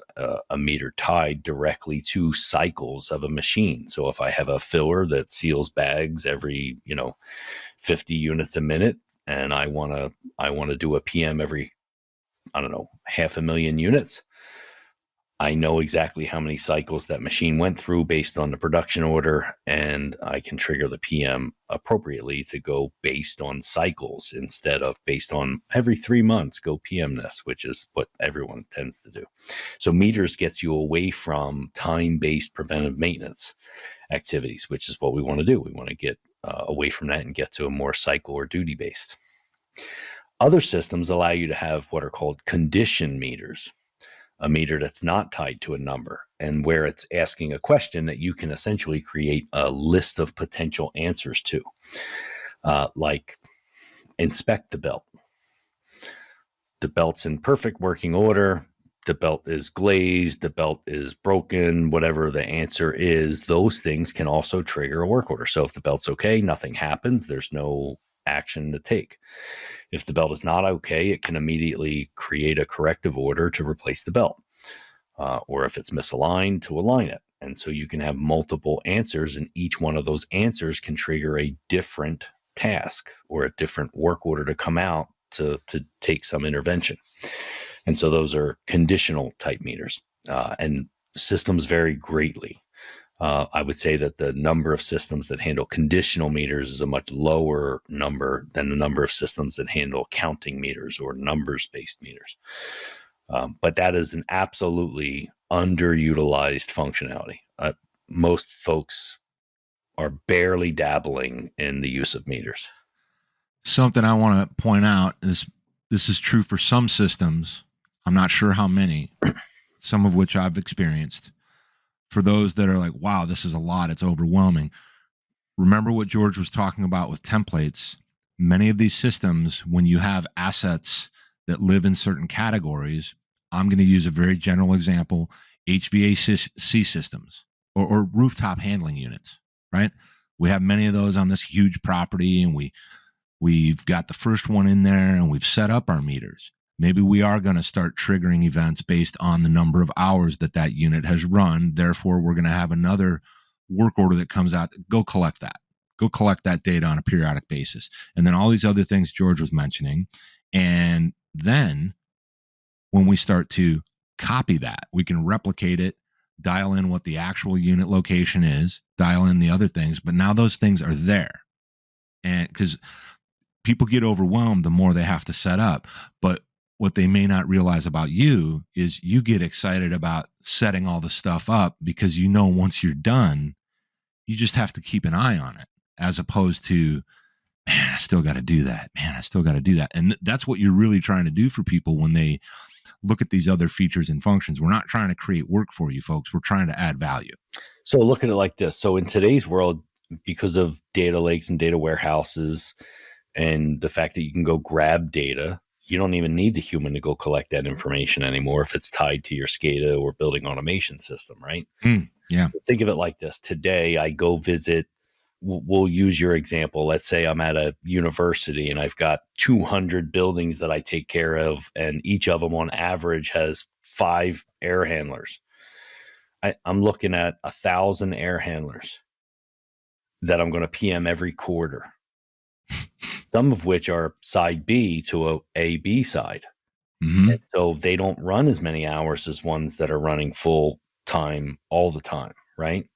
meter tied directly to cycles of a machine. So if I have a filler that seals bags every 50 units a minute, and I want to do a PM every, I don't know, 500,000 units, I know exactly how many cycles that machine went through based on the production order, and I can trigger the PM appropriately to go based on cycles instead of based on every 3 months, go PM this, which is what everyone tends to do. So meters gets you away from time-based preventive maintenance activities, which is what we want to do. We want to get away from that and get to a more cycle or duty-based. Other systems allow you to have what are called condition meters, a meter that's not tied to a number, and where it's asking a question that you can essentially create a list of potential answers to, like inspect the belt. The belt's in perfect working order. The belt is glazed. The belt is broken. Whatever the answer is, those things can also trigger a work order. So if the belt's okay, nothing happens. There's no action to take. If the belt is not okay, it can immediately create a corrective order to replace the belt, or if it's misaligned, to align it. And so you can have multiple answers, and each one of those answers can trigger a different task or a different work order to come out to take some intervention. And so those are conditional type meters, and systems vary greatly. I would say that the number of systems that handle conditional meters is a much lower number than the number of systems that handle counting meters or numbers-based meters. But that is an absolutely underutilized functionality. Most folks are barely dabbling in the use of meters. Something I want to point out is this is true for some systems. I'm not sure how many, some of which I've experienced. For those that are like, wow, this is a lot, it's overwhelming. Remember what George was talking about with templates. Many of these systems, when you have assets that live in certain categories, I'm going to use a very general example, HVAC systems or rooftop handling units, right? We have many of those on this huge property, and we've got the first one in there, and we've set up our meters. Maybe we are going to start triggering events based on the number of hours that unit has run. Therefore, we're going to have another work order that comes out. Go collect that. Go collect that data on a periodic basis. And then all these other things George was mentioning. And then when we start to copy that, we can replicate it, dial in what the actual unit location is, dial in the other things. But now those things are there. And because people get overwhelmed the more they have to set up. But what they may not realize about you is you get excited about setting all the stuff up because you know once you're done, you just have to keep an eye on it, as opposed to, man, I still got to do that. Man, I still got to do that. And that's what you're really trying to do for people when they look at these other features and functions. We're not trying to create work for you folks. We're trying to add value. So look at it like this. So in today's world, because of data lakes and data warehouses and the fact that you can go grab data, you don't even need the human to go collect that information anymore if it's tied to your SCADA or building automation system, right? Yeah. Think of it like this. Today, I go visit, we'll use your example. Let's say I'm at a university and I've got 200 buildings that I take care of, and each of them on average has 5 air handlers. I'm looking at 1,000 air handlers that I'm going to PM every quarter. Some of which are side B to a B side. Mm-hmm. And so they don't run as many hours as ones that are running full time all the time, right?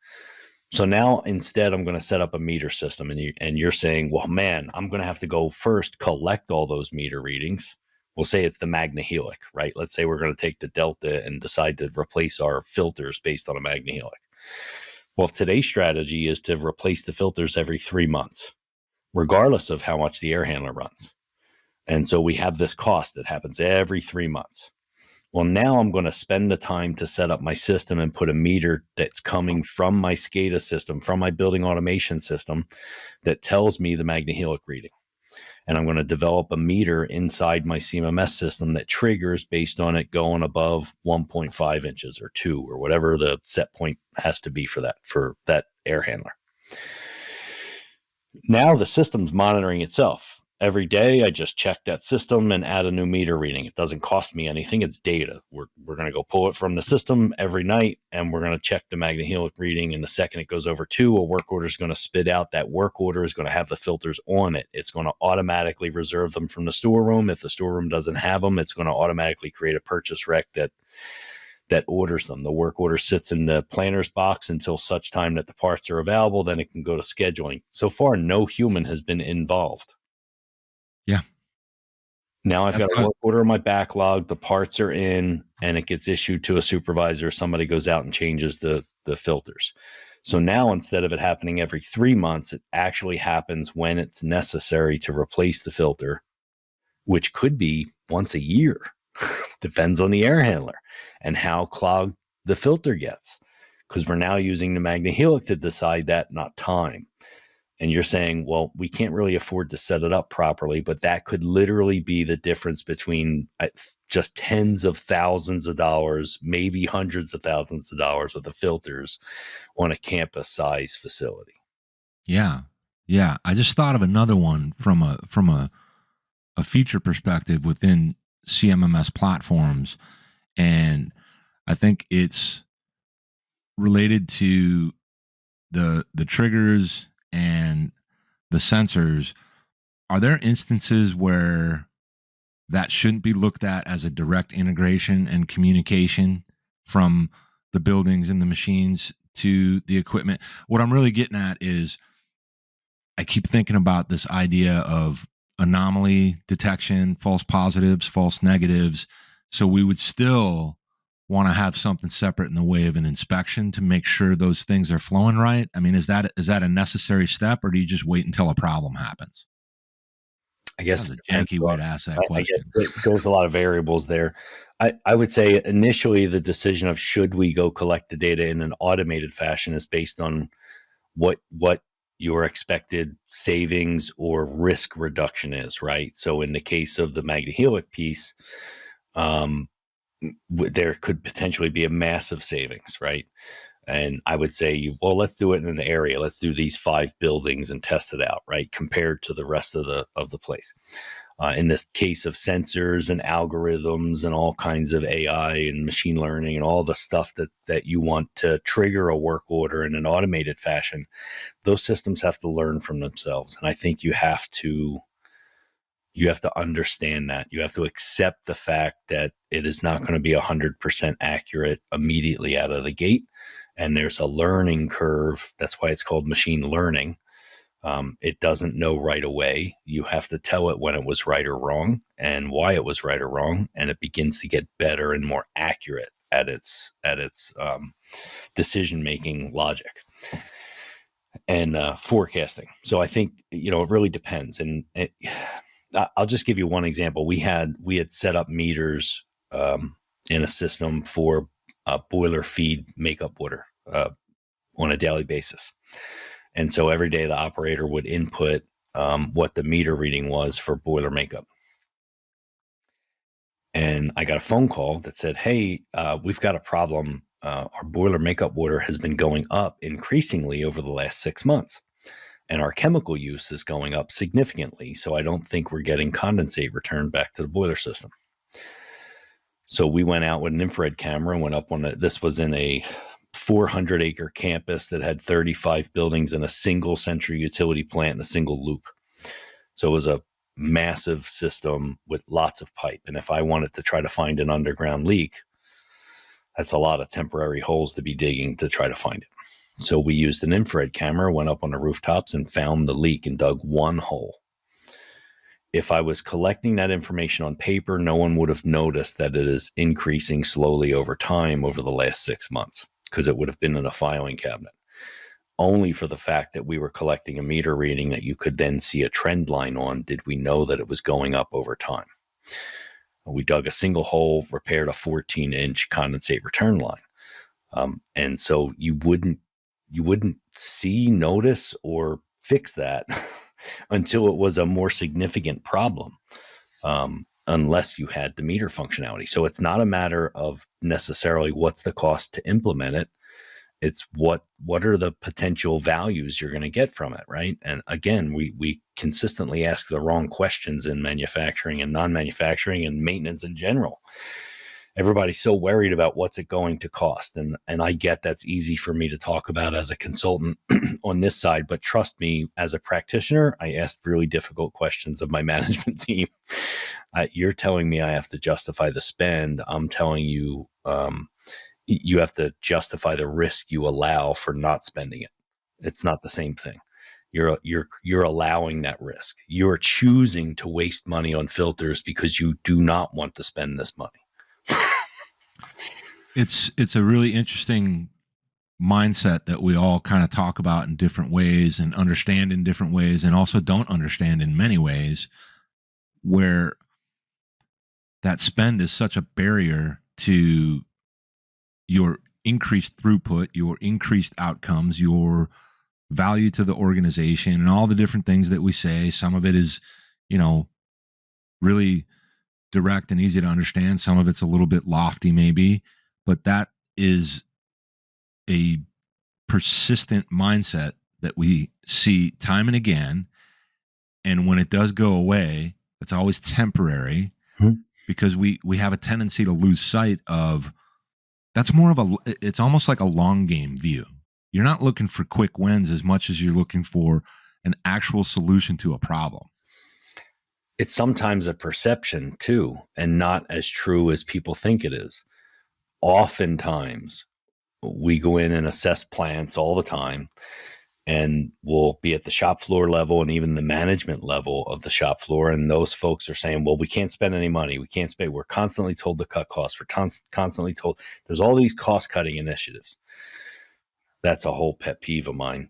So now instead I'm going to set up a meter system, and you're saying, well, man, I'm going to have to go first collect all those meter readings. We'll say it's the magnehelic, right? Let's say we're going to take the delta and decide to replace our filters based on a magnehelic. Well, today's strategy is to replace the filters every 3 months, regardless of how much the air handler runs. And so we have this cost that happens every 3 months. Well, now I'm going to spend the time to set up my system and put a meter that's coming from my SCADA system, from my building automation system, that tells me the magnehelic reading. And I'm going to develop a meter inside my CMMS system that triggers based on it going above 1.5 inches or 2 or whatever the set point has to be for that air handler. Now the system's monitoring itself. every day, I just check that system and add a new meter reading. It doesn't cost me anything. It's data. We're going to go pull it from the system every night, and we're going to check the magnehelic reading. And the second it goes over 2, a work order is going to spit out. That work order is going to have the filters on it. It's going to automatically reserve them from the storeroom. If the storeroom doesn't have them, it's going to automatically create a purchase rec that orders them. The work order sits in the planner's box until such time that the parts are available. Then it can go to scheduling. So far, no human has been involved. Yeah. Now I've got a work order in my backlog. The parts are in, and it gets issued to a supervisor. Somebody goes out and changes the filters. So now, instead of it happening every 3 months, it actually happens when it's necessary to replace the filter, which could be once a year. Depends on the air handler and how clogged the filter gets, because we're now using the magnehelic to decide that, not time. And you're saying, well, we can't really afford to set it up properly, but that could literally be the difference between just tens of thousands of dollars, maybe hundreds of thousands of dollars with the filters on a campus size facility. Yeah. Yeah. I just thought of another one from a feature perspective within CMMS platforms. And I think it's related to the triggers and the sensors. Are there instances where that shouldn't be looked at as a direct integration and communication from the buildings and the machines to the equipment? What I'm really getting at is I keep thinking about this idea of anomaly detection, false positives, false negatives. So we would still want to have something separate in the way of an inspection to make sure those things are flowing right. I mean, is that a necessary step, or do you just wait until a problem happens? I guess that's a janky way to ask that question. I guess there's a lot of variables there. I would say initially the decision of should we go collect the data in an automated fashion is based on what your expected savings or risk reduction is, right? So in the case of the magnehelic piece, there could potentially be a massive savings, right? And I would say, well, let's do it in an area. Let's do these 5 buildings and test it out, right? Compared to the rest of the place. In this case of sensors and algorithms and all kinds of AI and machine learning and all the stuff that you want to trigger a work order in an automated fashion, those systems have to learn from themselves. And I think you have to understand that. You have to accept the fact that it is not going to be 100% accurate immediately out of the gate. And there's a learning curve. That's why it's called machine learning. It doesn't know right away. You have to tell it when it was right or wrong and why it was right or wrong. And it begins to get better and more accurate at its decision-making logic and forecasting. So I think, it really depends. And I'll just give you one example. We had set up meters in a system for boiler feed makeup water on a daily basis. And so every day the operator would input what the meter reading was for boiler makeup. And I got a phone call that said, hey, we've got a problem. Our boiler makeup water has been going up increasingly over the last 6 months. And our chemical use is going up significantly. So I don't think we're getting condensate returned back to the boiler system. So we went out with an infrared camera and went up on this was in a 400-acre campus that had 35 buildings and a single central utility plant and a single loop. So it was a massive system with lots of pipe. And if I wanted to try to find an underground leak, that's a lot of temporary holes to be digging to try to find it. So we used an infrared camera, went up on the rooftops and found the leak and dug one hole. If I was collecting that information on paper, no one would have noticed that it is increasing slowly over time over the last 6 months, because it would have been in a filing cabinet. Only for the fact that we were collecting a meter reading that you could then see a trend line on, did we know that it was going up over time. We dug a single hole, repaired a 14-inch condensate return line. And so you wouldn't see, notice, or fix that until it was a more significant problem, unless you had the meter functionality. So it's not a matter of necessarily what's the cost to implement it. It's what are the potential values you're going to get from it, right? And again, we consistently ask the wrong questions in manufacturing and non-manufacturing and maintenance in general. Everybody's so worried about what's it going to cost. And I get that's easy for me to talk about as a consultant on this side, but trust me, as a practitioner, I asked really difficult questions of my management team. You're telling me I have to justify the spend. I'm telling you, you have to justify the risk you allow for not spending it. It's not the same thing. You're allowing that risk. You're choosing to waste money on filters because you do not want to spend this money. It's a really interesting mindset that we all kind of talk about in different ways and understand in different ways, and also don't understand in many ways, where that spend is such a barrier to your increased throughput, your increased outcomes, your value to the organization, and all the different things that we say. Some of it is, really direct and easy to understand. Some of it's a little bit lofty maybe, but that is a persistent mindset that we see time and again. And when it does go away, it's always temporary, because we have a tendency to lose sight of, that's more of it's almost like a long game view. You're not looking for quick wins as much as you're looking for an actual solution to a problem. It's sometimes a perception too, and not as true as people think it is. Oftentimes, we go in and assess plants all the time, and we'll be at the shop floor level and even the management level of the shop floor. And those folks are saying, well, we can't spend any money. We can't spend. We're constantly told to cut costs. We're constantly told there's all these cost cutting initiatives. That's a whole pet peeve of mine.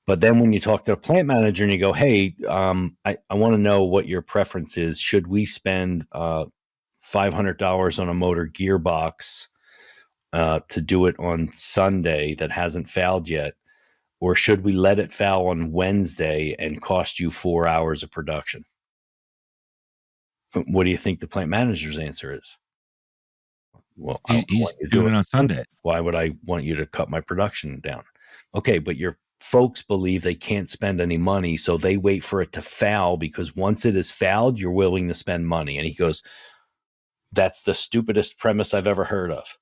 But then when you talk to a plant manager and you go, hey, I want to know what your preference is. Should we spend $500 on a motor gearbox to do it on Sunday that hasn't fouled yet? Or should we let it foul on Wednesday and cost you 4 hours of production? What do you think the plant manager's answer is? Well, he's doing it on Sunday. Why would I want you to cut my production down? Okay, but your folks believe they can't spend any money, so they wait for it to foul, because once it is fouled, you're willing to spend money. And he goes, that's the stupidest premise I've ever heard of.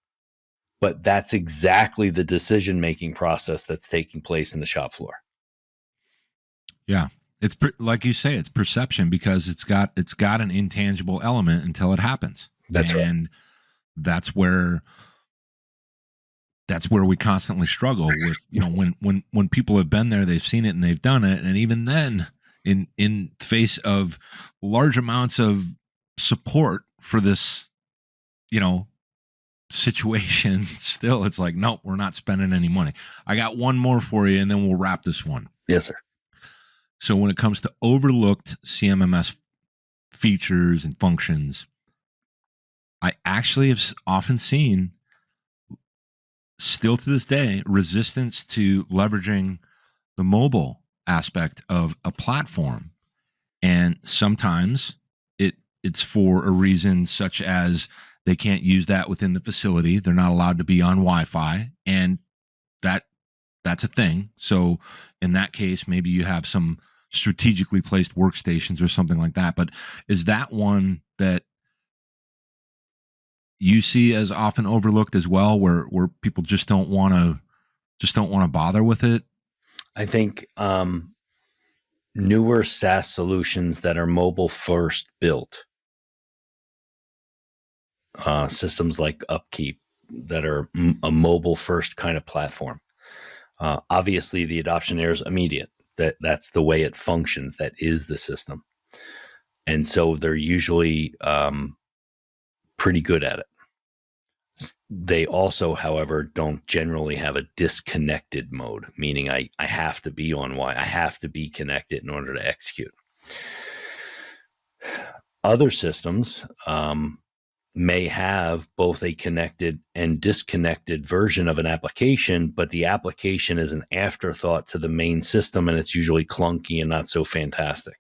But that's exactly the decision-making process that's taking place in the shop floor. Yeah. It's like you say, it's perception, because it's got an intangible element until it happens. That's right. And that's where we constantly struggle with, when people have been there, they've seen it and they've done it. And even then, in face of large amounts of support for this, situation, still it's like, nope, we're not spending any money. I got one more for you and then we'll wrap this one. Yes, sir. So when it comes to overlooked CMMS features and functions, I actually have often seen, still to this day, resistance to leveraging the mobile aspect of a platform. And sometimes it's for a reason such as they can't use that within the facility. They're not allowed to be on Wi-Fi, and that's a thing. So in that case, maybe you have some strategically placed workstations or something like that. But is that one that you see as often overlooked as well, where people just don't want to bother with it? I think newer SaaS solutions that are mobile first built, systems like Upkeep that are a mobile first kind of platform. Obviously, the adoption there is immediate. That's the way it functions. That is the system. And so they're usually pretty good at it. They also, however, don't generally have a disconnected mode, meaning I have to be on Wi-Fi. I have to be connected in order to execute. Other systems may have both a connected and disconnected version of an application, but the application is an afterthought to the main system, and it's usually clunky and not so fantastic.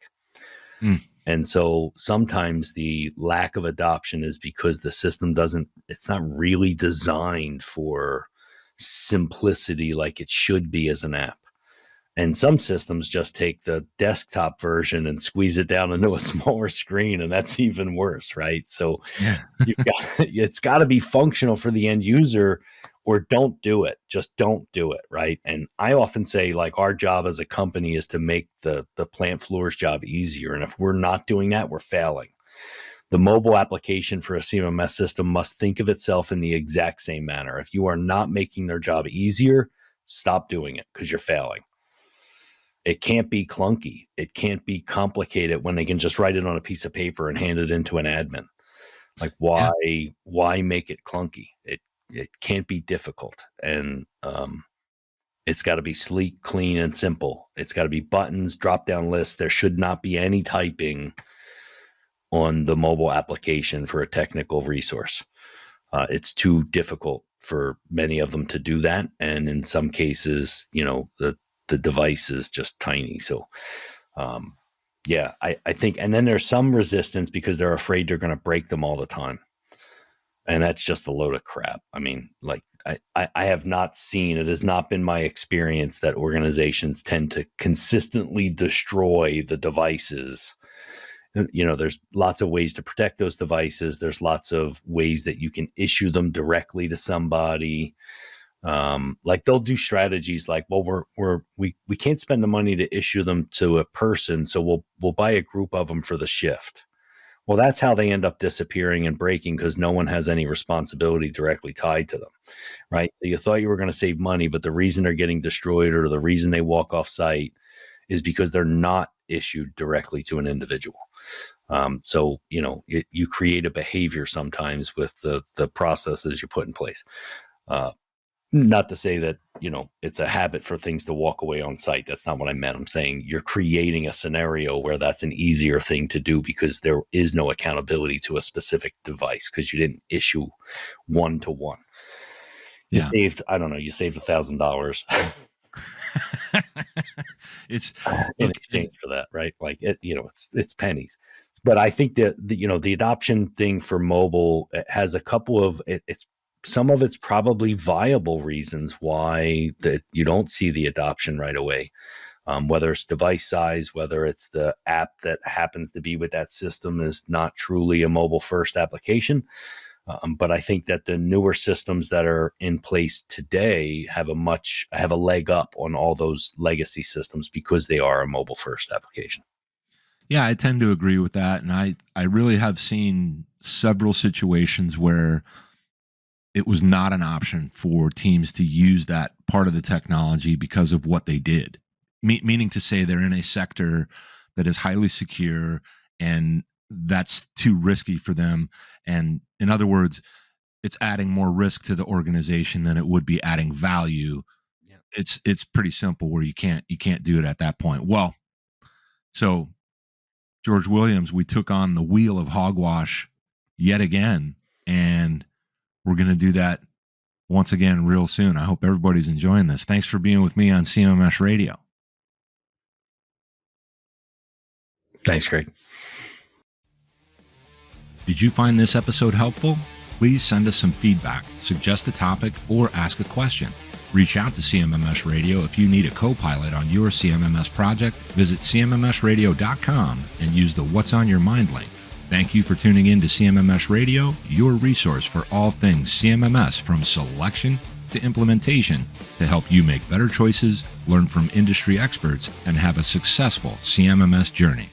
And so sometimes the lack of adoption is because the system it's not really designed for simplicity like it should be as an app. And some systems just take the desktop version and squeeze it down into a smaller screen, and that's even worse, right? So it's got to be functional for the end user, or don't do it. Just don't do it, right? And I often say, like, our job as a company is to make the plant floor's job easier. And if we're not doing that, we're failing. The mobile application for a CMMS system must think of itself in the exact same manner. If you are not making their job easier, stop doing it, because you're failing. It can't be clunky. It can't be complicated when they can just write it on a piece of paper and hand it into an admin. Like, why make it clunky? It can't be difficult. And it's got to be sleek, clean, and simple. It's got to be buttons, drop-down lists. There should not be any typing on the mobile application for a technical resource. It's too difficult for many of them to do that. And in some cases, the device is just tiny. So, I think, and then there's some resistance because they're afraid they're going to break them all the time. And that's just a load of crap. I mean, like, I have not seen, it has not been my experience that organizations tend to consistently destroy the devices. There's lots of ways to protect those devices. There's lots of ways that you can issue them directly to somebody. Like, they'll do strategies like, well, we can't spend the money to issue them to a person, so we'll buy a group of them for the shift. Well, that's how they end up disappearing and breaking, because no one has any responsibility directly tied to them, right? So you thought you were going to save money, but the reason they're getting destroyed, or the reason they walk off site, is because they're not issued directly to an individual. So you create a behavior sometimes with the processes you put in place. Not to say that, it's a habit for things to walk away on site. That's not what I meant. I'm saying you're creating a scenario where that's an easier thing to do, because there is no accountability to a specific device, because you didn't issue one-to-one. You saved $1,000. It's in exchange for that, right? Like, it's pennies. But I think that the adoption thing for mobile has a couple of some of it's probably viable reasons why that you don't see the adoption right away. Whether it's device size, whether it's the app that happens to be with that system is not truly a mobile first application. But I think that the newer systems that are in place today have a leg up on all those legacy systems, because they are a mobile first application. Yeah, I tend to agree with that. And I really have seen several situations where it was not an option for teams to use that part of the technology because of what they did. Meaning to say, they're in a sector that is highly secure, and that's too risky for them. And in other words, it's adding more risk to the organization than it would be adding value. Yeah. It's pretty simple, where you can't do it at that point. Well, so George Williams, we took on the wheel of Hogwash yet again, and we're going to do that once again real soon. I hope everybody's enjoying this. Thanks for being with me on CMMS Radio. Thanks, Greg. Did you find this episode helpful? Please send us some feedback, suggest a topic, or ask a question. Reach out to CMMS Radio if you need a co-pilot on your CMMS project. Visit CMMSradio.com and use the What's on Your Mind link. Thank you for tuning in to CMMS Radio, your resource for all things CMMS, from selection to implementation, to help you make better choices, learn from industry experts, and have a successful CMMS journey.